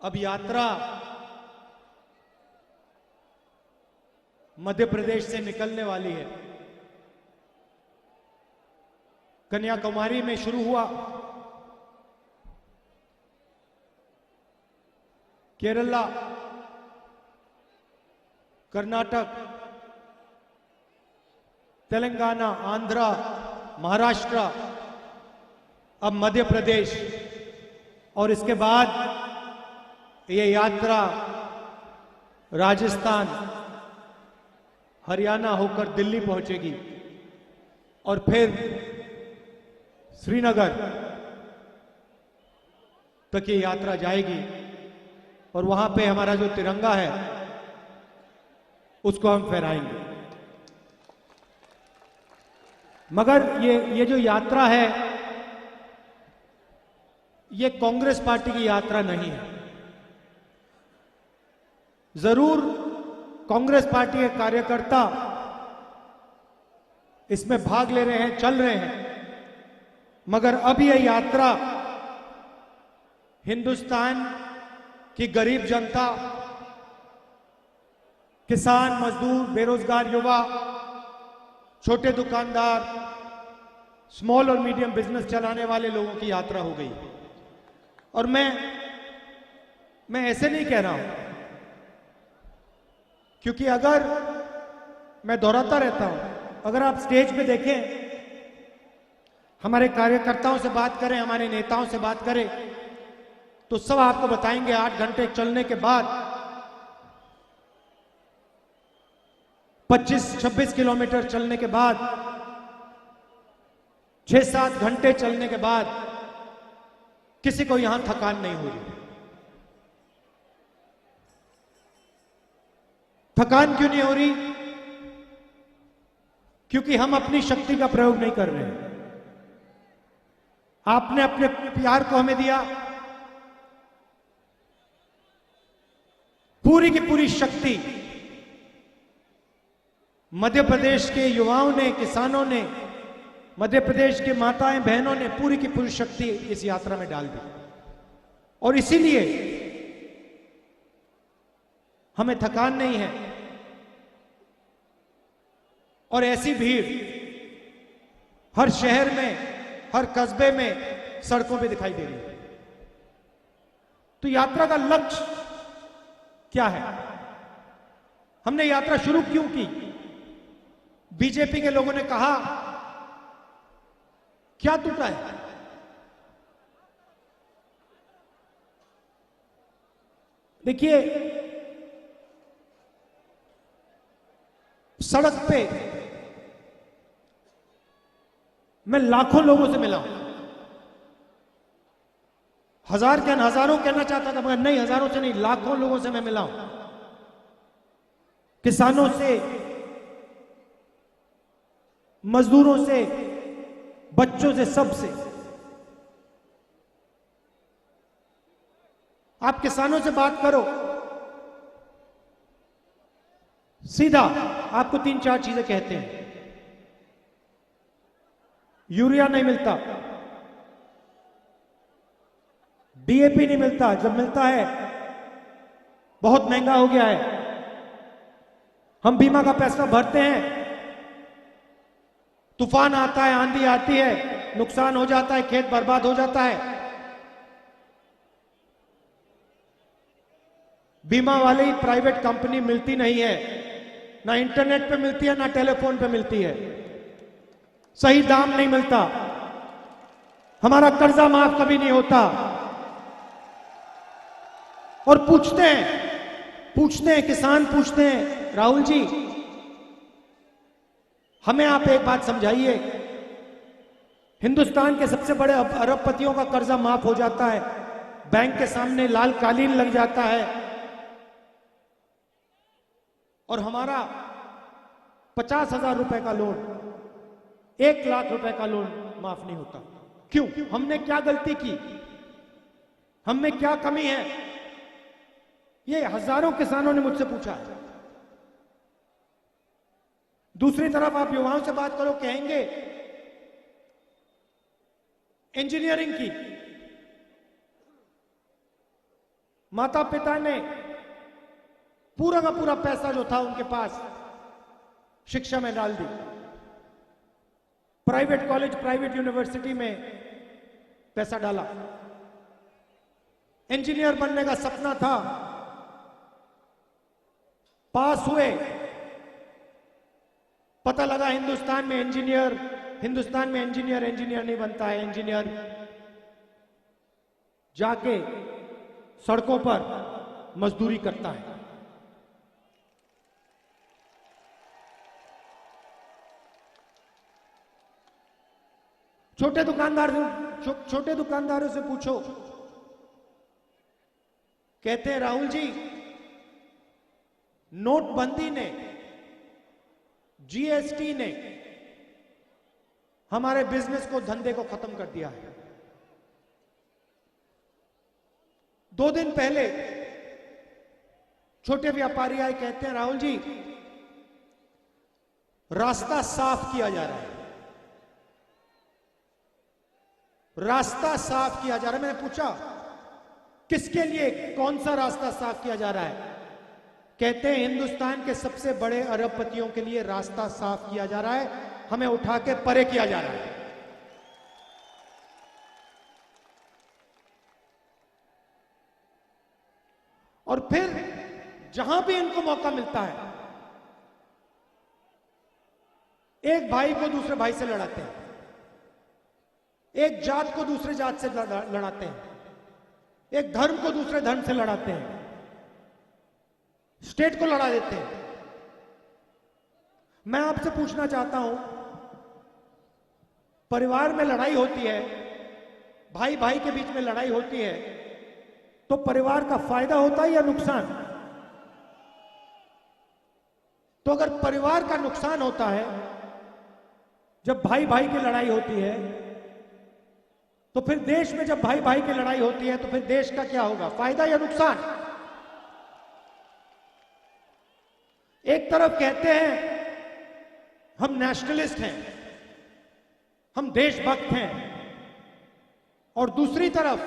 अब यात्रा मध्य प्रदेश से निकलने वाली है। कन्याकुमारी में शुरू हुआ, केरला, कर्नाटक, तेलंगाना, आंध्र, महाराष्ट्र, अब मध्य प्रदेश, और इसके बाद ये यात्रा राजस्थान, हरियाणा होकर दिल्ली पहुंचेगी और फिर श्रीनगर तक ये यात्रा जाएगी और वहां पे हमारा जो तिरंगा है उसको हम फहराएंगे। मगर ये जो यात्रा है ये कांग्रेस पार्टी की यात्रा नहीं है। जरूर कांग्रेस पार्टी के कार्यकर्ता इसमें भाग ले रहे हैं, चल रहे हैं, मगर अब यह यात्रा हिंदुस्तान की गरीब जनता, किसान, मजदूर, बेरोजगार युवा, छोटे दुकानदार, स्मॉल और मीडियम बिजनेस चलाने वाले लोगों की यात्रा हो गई। और मैं ऐसे नहीं कह रहा हूं, क्योंकि अगर मैं दोहराता रहता हूं, अगर आप स्टेज पे देखें, हमारे कार्यकर्ताओं से बात करें, हमारे नेताओं से बात करें, तो सब आपको बताएंगे 8 घंटे चलने के बाद, 25-26 किलोमीटर चलने के बाद, 6-7 घंटे चलने के बाद किसी को यहां थकान नहीं हो रही। थकान क्यों नहीं हो रही? क्योंकि हम अपनी शक्ति का प्रयोग नहीं कर रहे हैं। आपने अपने प्यार को हमें दिया, पूरी की पूरी शक्ति मध्य प्रदेश के युवाओं ने, किसानों ने, मध्य प्रदेश के माताएं बहनों ने पूरी की पूरी शक्ति इस यात्रा में डाल दी। और इसीलिए हमें थकान नहीं है। और ऐसी भीड़ हर शहर में, हर कस्बे में, सड़कों पे दिखाई दे रही है। तो यात्रा का लक्ष्य क्या है? हमने यात्रा शुरू क्यों की? बीजेपी के लोगों ने कहा क्या टूटा है? देखिए, सड़क पे मैं लाखों लोगों से मिला हूं। हजार क्या हजारों कहना चाहता था, मगर नहीं, हजारों से नहीं, लाखों लोगों से मैं मिला हूं। किसानों से, मजदूरों से, बच्चों से, सबसे। आप किसानों से बात करो, सीधा आपको 3-4 चीजें कहते हैं। यूरिया नहीं मिलता, डीएपी नहीं मिलता, जब मिलता है बहुत महंगा हो गया है। हम बीमा का पैसा भरते हैं, तूफान आता है, आंधी आती है, नुकसान हो जाता है, खेत बर्बाद हो जाता है। बीमा वाली प्राइवेट कंपनी मिलती नहीं है, ना इंटरनेट पे मिलती है, ना टेलीफोन पे मिलती है, सही दाम नहीं मिलता, हमारा कर्जा माफ कभी नहीं होता। और पूछते हैं किसान, पूछते हैं, राहुल जी हमें आप एक बात समझाइए, हिंदुस्तान के सबसे बड़े अरबपतियों का कर्जा माफ हो जाता है, बैंक के सामने लाल कालीन लग जाता है, और हमारा 50,000 रुपए का लोन, 1 लाख रुपए का लोन माफ नहीं होता। क्यों? हमने क्या गलती की? हम में क्या कमी है? ये हजारों किसानों ने मुझसे पूछा। दूसरी तरफ आप युवाओं से बात करो, कहेंगे इंजीनियरिंग की, माता पिता ने पूरा का पूरा पैसा जो था उनके पास शिक्षा में डाल दी। प्राइवेट कॉलेज, प्राइवेट यूनिवर्सिटी में पैसा डाला। इंजीनियर बनने का सपना था, पास हुए, पता लगा हिंदुस्तान में इंजीनियर नहीं बनता है। इंजीनियर जाके सड़कों पर मजदूरी करता है। छोटे दुकानदारों से पूछो, कहते हैं राहुल जी, नोटबंदी ने, जीएसटी ने हमारे बिजनेस को, धंधे को खत्म कर दिया है। 2 दिन पहले छोटे व्यापारी आए, कहते हैं राहुल जी, रास्ता साफ किया जा रहा है, रास्ता साफ किया जा रहा है। मैंने पूछा किसके लिए, कौन सा रास्ता साफ किया जा रहा है? कहते हैं हिंदुस्तान के सबसे बड़े अरबपतियों के लिए रास्ता साफ किया जा रहा है, हमें उठा के परे किया जा रहा है। और फिर जहां भी इनको मौका मिलता है, एक भाई को दूसरे भाई से लड़ाते हैं, एक जात को दूसरे जात से लड़ाते हैं, एक धर्म को दूसरे धर्म से लड़ाते हैं, स्टेट को लड़ा देते हैं। मैं आपसे पूछना चाहता हूं, परिवार में लड़ाई होती है, भाई भाई के बीच में लड़ाई होती है, तो परिवार का फायदा होता है या नुकसान? तो अगर परिवार का नुकसान होता है जब भाई भाई की लड़ाई होती है, तो फिर देश में जब भाई भाई की लड़ाई होती है, तो फिर देश का क्या होगा, फायदा या नुकसान? एक तरफ कहते हैं हम नेशनलिस्ट हैं, हम देशभक्त हैं, और दूसरी तरफ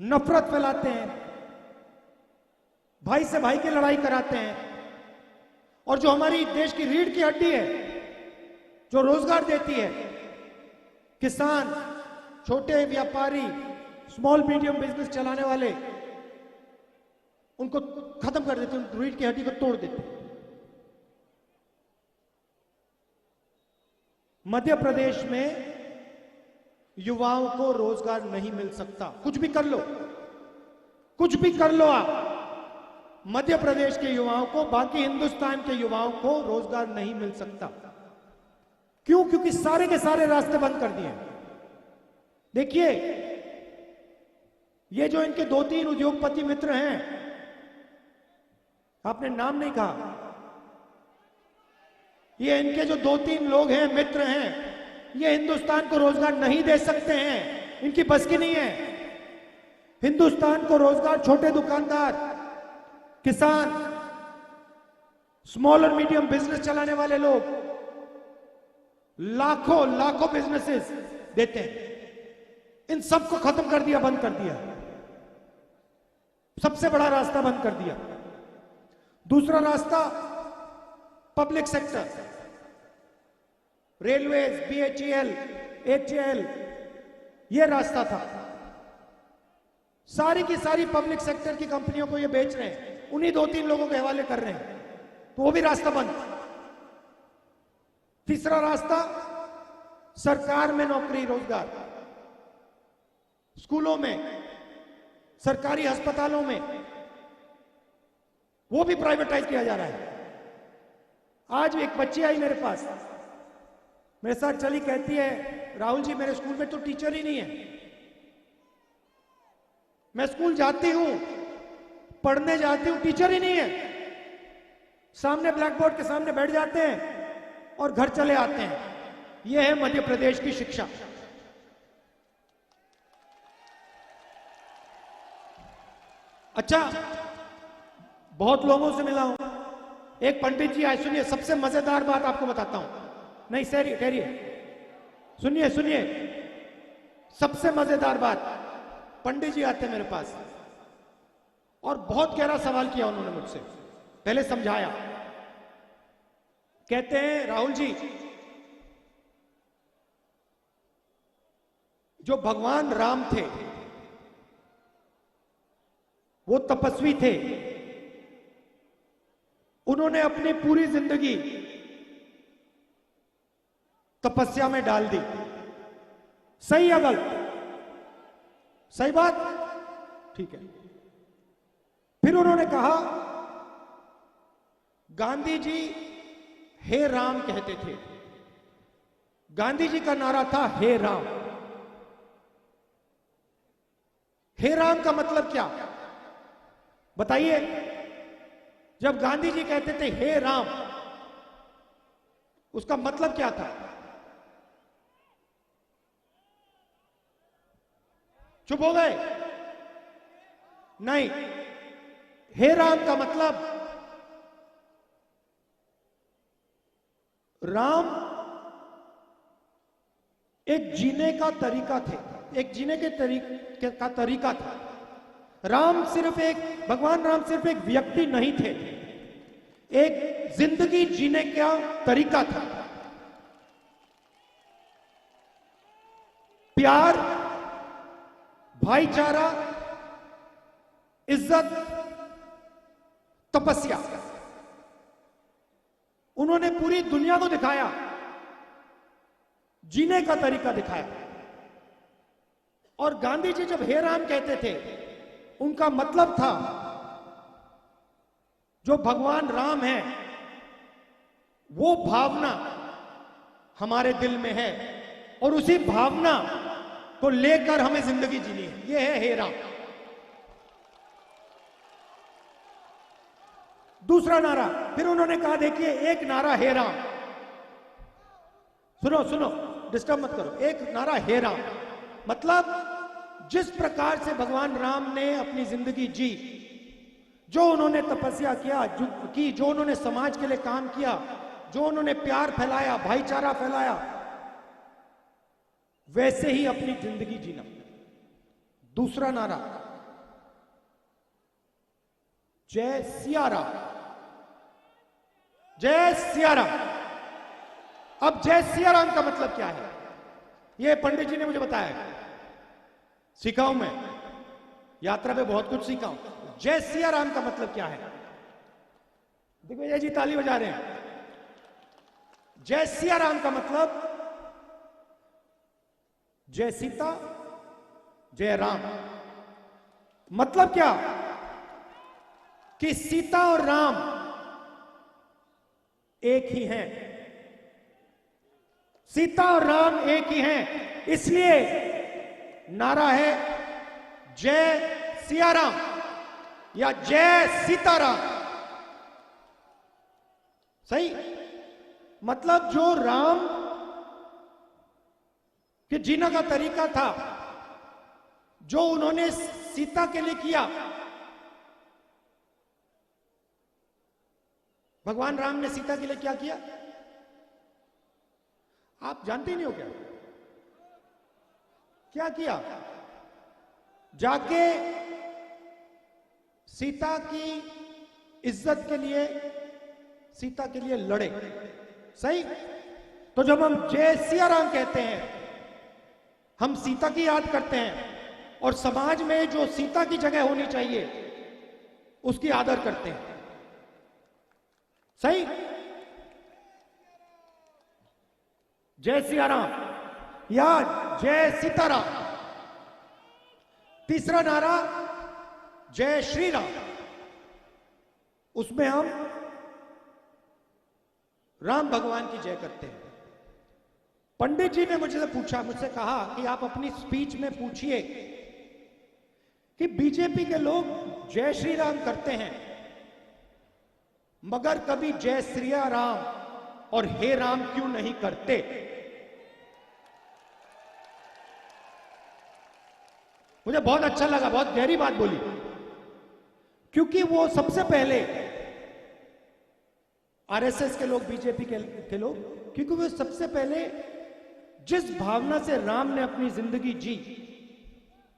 नफरत फैलाते हैं, भाई से भाई की लड़ाई कराते हैं। और जो हमारी देश की रीढ़ की हड्डी है, जो रोजगार देती है, किसान, छोटे व्यापारी, स्मॉल मीडियम बिजनेस चलाने वाले, उनको खत्म कर देते हैं, रीढ़ की हड्डी को तोड़ देते हैं। मध्य प्रदेश में युवाओं को रोजगार नहीं मिल सकता। कुछ भी कर लो, कुछ भी कर लो आप, मध्य प्रदेश के युवाओं को, बाकी हिंदुस्तान के युवाओं को रोजगार नहीं मिल सकता। क्यों? क्योंकि सारे के सारे रास्ते बंद कर दिए। देखिए, ये जो इनके 2-3 उद्योगपति मित्र हैं, आपने नाम नहीं कहा, ये इनके जो 2-3 लोग हैं, मित्र हैं, ये हिंदुस्तान को रोजगार नहीं दे सकते हैं, इनकी बस की नहीं है। हिंदुस्तान को रोजगार छोटे दुकानदार, किसान, स्मॉल और मीडियम बिजनेस चलाने वाले लोग लाखों लाखों बिजनेसेस देते हैं। इन सबको खत्म कर दिया, बंद कर दिया, सबसे बड़ा रास्ता बंद कर दिया। दूसरा रास्ता public sector, railways, BHEL, HAL, यह रास्ता था। सारी की सारी पब्लिक सेक्टर की कंपनियों को ये बेच रहे हैं, उन्हीं 2-3 लोगों के हवाले कर रहे हैं, तो वो भी रास्ता बंद। तीसरा रास्ता सरकार में नौकरी, रोजगार, स्कूलों में, सरकारी अस्पतालों में, वो भी प्राइवेटाइज किया जा रहा है। आज एक बच्ची आई मेरे पास, मेरे साथ चली, कहती है राहुल जी, मेरे स्कूल में तो टीचर ही नहीं है। मैं स्कूल जाती हूं, पढ़ने जाती हूं, टीचर ही नहीं है। सामने ब्लैक बोर्ड के सामने बैठ जाते हैं और घर चले आते हैं। यह है मध्य प्रदेश की शिक्षा। अच्छा, बहुत लोगों से मिला हूं। एक पंडित जी आए, सुनिए, सबसे मजेदार बात आपको बताता हूं। नहीं सर, ठहरिए, सुनिए सुनिए, सबसे मजेदार बात। पंडित जी आते हैं मेरे पास, और बहुत गहरा सवाल किया उन्होंने मुझसे, पहले समझाया। कहते हैं राहुल जी, जो भगवान राम थे वो तपस्वी थे, उन्होंने अपनी पूरी जिंदगी तपस्या में डाल दी। सही या गलत? सही बात, ठीक है। फिर उन्होंने कहा गांधी जी हे राम कहते थे। गांधी जी का नारा था हे राम। हे राम का मतलब क्या बताइए? जब गांधी जी कहते थे हे राम, उसका मतलब क्या था? चुप हो गए? नहीं, हे राम का मतलब राम एक जीने का तरीका थे, एक जीने के का तरीका था। राम सिर्फ एक, भगवान राम सिर्फ एक व्यक्ति नहीं थे, एक जिंदगी जीने का तरीका था। प्यार, भाईचारा, इज्जत, तपस्या, उन्होंने पूरी दुनिया को दिखाया, जीने का तरीका दिखाया। और गांधी जी जब हे राम कहते थे, उनका मतलब था जो भगवान राम है वो भावना हमारे दिल में है और उसी भावना को लेकर हमें जिंदगी जीनी है। ये है हे राम। दूसरा नारा फिर उन्होंने कहा, देखिए एक नारा हे राम, सुनो सुनो, डिस्टर्ब मत करो। एक नारा हे राम मतलब जिस प्रकार से भगवान राम ने अपनी जिंदगी जी, जो उन्होंने तपस्या किया, जो उन्होंने समाज के लिए काम किया, जो उन्होंने प्यार फैलाया, भाईचारा फैलाया, वैसे ही अपनी जिंदगी जीना। दूसरा नारा जय सिया राम, जय सिया राम। अब जय सिया राम का मतलब क्या है? ये पंडित जी ने मुझे बताया, सीखा हूं मैं, यात्रा पे बहुत कुछ सीखा हूं। जय सिया राम का मतलब क्या है? दिग्विजय जी ताली बजा रहे हैं। जय सिया राम का मतलब जय सीता जय राम। मतलब क्या कि सीता और राम एक ही हैं, सीता और राम एक ही हैं। इसलिए नारा है जय सिया राम या जय सीताराम। सही? मतलब जो राम के जीने का तरीका था, जो उन्होंने सीता के लिए किया, भगवान राम ने सीता के लिए क्या किया आप जानते नहीं हो क्या? क्या किया? जाके सीता की इज्जत के लिए, सीता के लिए लड़े। सही? तो जब हम जय सिया राम कहते हैं, हम सीता की याद करते हैं और समाज में जो सीता की जगह होनी चाहिए उसकी आदर करते हैं। सही? जय सिया राम या जय सीताराम। तीसरा नारा जय श्री राम, उसमें हम राम भगवान की जय करते हैं। पंडित जी ने मुझसे कहा कि आप अपनी स्पीच में पूछिए कि बीजेपी के लोग जय श्री राम करते हैं मगर कभी जय श्री राम और हे राम क्यों नहीं करते? मुझे बहुत अच्छा लगा, बहुत गहरी बात बोली, क्योंकि वो सबसे पहले आरएसएस के लोग, बीजेपी के लोग, क्योंकि वो सबसे पहले जिस भावना से राम ने अपनी जिंदगी जी,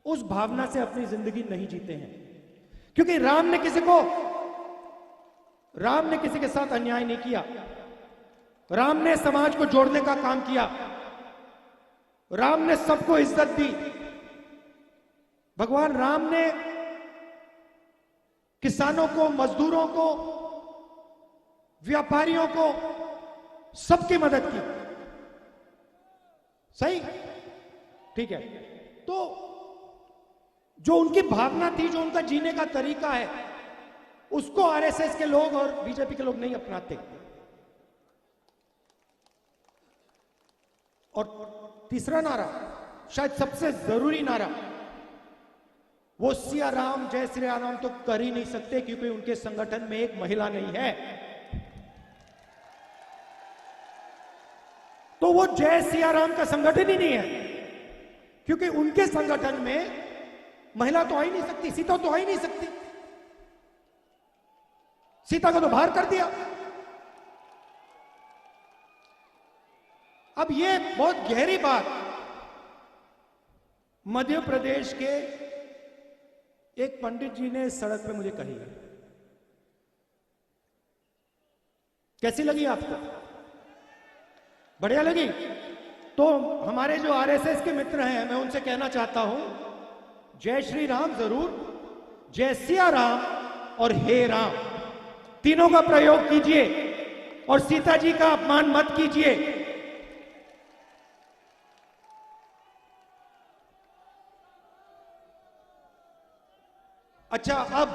उस भावना से अपनी जिंदगी नहीं जीते हैं। क्योंकि राम ने किसी के साथ अन्याय नहीं किया। राम ने समाज को जोड़ने का काम किया। राम ने सबको इज्जत दी। भगवान राम ने किसानों को, मजदूरों को, व्यापारियों को, सबकी मदद की। सही? ठीक है। तो जो उनकी भावना थी, जो उनका जीने का तरीका है, उसको आरएसएस के लोग और बीजेपी के लोग नहीं अपनाते। और तीसरा नारा, शायद सबसे जरूरी नारा, वो सिया राम जय श्री राम तो कर ही नहीं सकते, क्योंकि उनके संगठन में एक महिला नहीं है। तो वो जय सिया राम का संगठन ही नहीं है, क्योंकि उनके संगठन में महिला तो आ ही नहीं सकती। सीता तो आ ही नहीं सकती। सीता को तो बाहर कर दिया। अब ये बहुत गहरी बात मध्य प्रदेश के एक पंडित जी ने सड़क पे मुझे कही है। कैसी लगी आपको? बढ़िया लगी? तो हमारे जो आरएसएस के मित्र हैं, मैं उनसे कहना चाहता हूं, जय श्री राम जरूर, जय सिया राम और हे राम तीनों का प्रयोग कीजिए और सीता जी का अपमान मत कीजिए। अच्छा, अब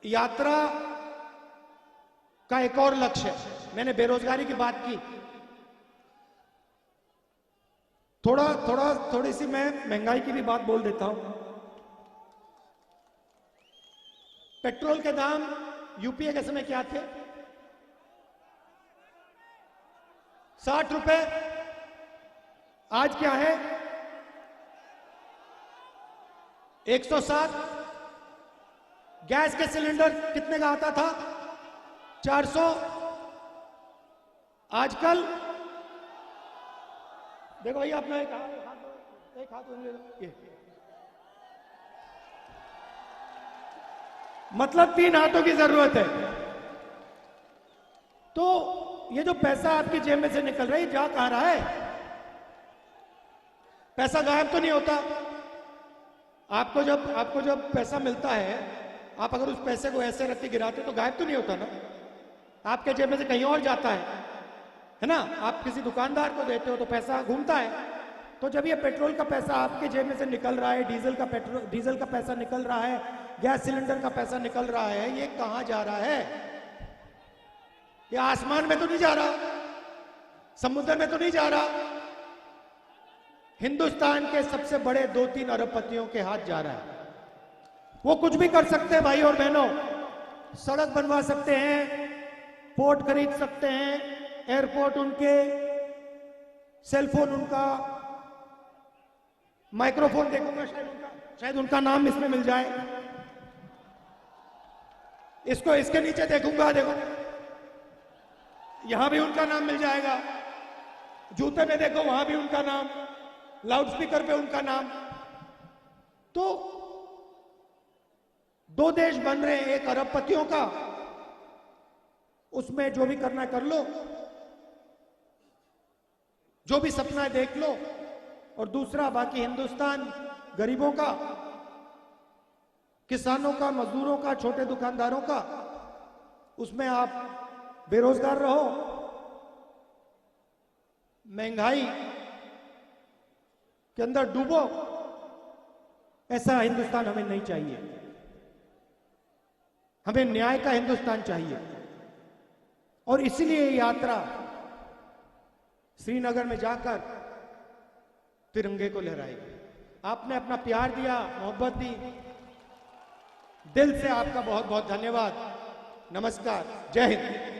यात्रा का एक और लक्ष्य है। मैंने बेरोजगारी की बात की। थोड़ी सी मैं महंगाई की भी बात बोल देता हूं। पेट्रोल के दाम यूपीए के समय क्या थे? 60 रुपए। आज क्या है? 107। गैस के सिलेंडर कितने का आता था? 400। आजकल देखो भैया, अपना एक हाथ ले लो। ये मतलब 3 हाथों की जरूरत है। तो ये जो पैसा आपकी जेब में से निकल रहा है, जा कहां रहा है? पैसा गायब तो नहीं होता। आपको जब पैसा मिलता है, आप अगर उस पैसे को ऐसे रख के गिराते तो गायब तो नहीं होता ना, आपके जेब में से कहीं और जाता है ना? आप किसी दुकानदार को देते हो तो पैसा घूमता है। तो जब ये पेट्रोल का पैसा आपके जेब में से निकल रहा है, डीजल का पैसा निकल रहा है, गैस सिलेंडर का पैसा निकल रहा है, ये कहां जा रहा है? ये आसमान में तो नहीं जा रहा, समुद्र में तो नहीं जा रहा, हिंदुस्तान के सबसे बड़े 2-3 अरबपतियों के हाथ जा रहा है। वो कुछ भी कर सकते हैं भाई और बहनों। सड़क बनवा सकते हैं, पोर्ट खरीद सकते हैं, एयरपोर्ट उनके, सेलफोन उनका, माइक्रोफोन देखूंगा शायद उनका नाम इसमें मिल जाए। इसके नीचे देखूंगा, देखो यहां भी उनका नाम मिल जाएगा। जूते में देखो, वहां भी उनका नाम, लाउडस्पीकर पे उनका नाम। तो 2 देश बन रहे हैं, एक अरबपतियों का, उसमें जो भी करना है कर लो, जो भी सपना है देख लो, और दूसरा बाकी हिंदुस्तान गरीबों का, किसानों का, मजदूरों का, छोटे दुकानदारों का, उसमें आप बेरोजगार रहो, महंगाई के अंदर डूबो। ऐसा हिंदुस्तान हमें नहीं चाहिए। हमें न्याय का हिंदुस्तान चाहिए। और इसलिए यात्रा श्रीनगर में जाकर तिरंगे को लहराएगी। आपने अपना प्यार दिया, मोहब्बत दी, दिल से आपका बहुत बहुत धन्यवाद। नमस्कार, जय हिंद।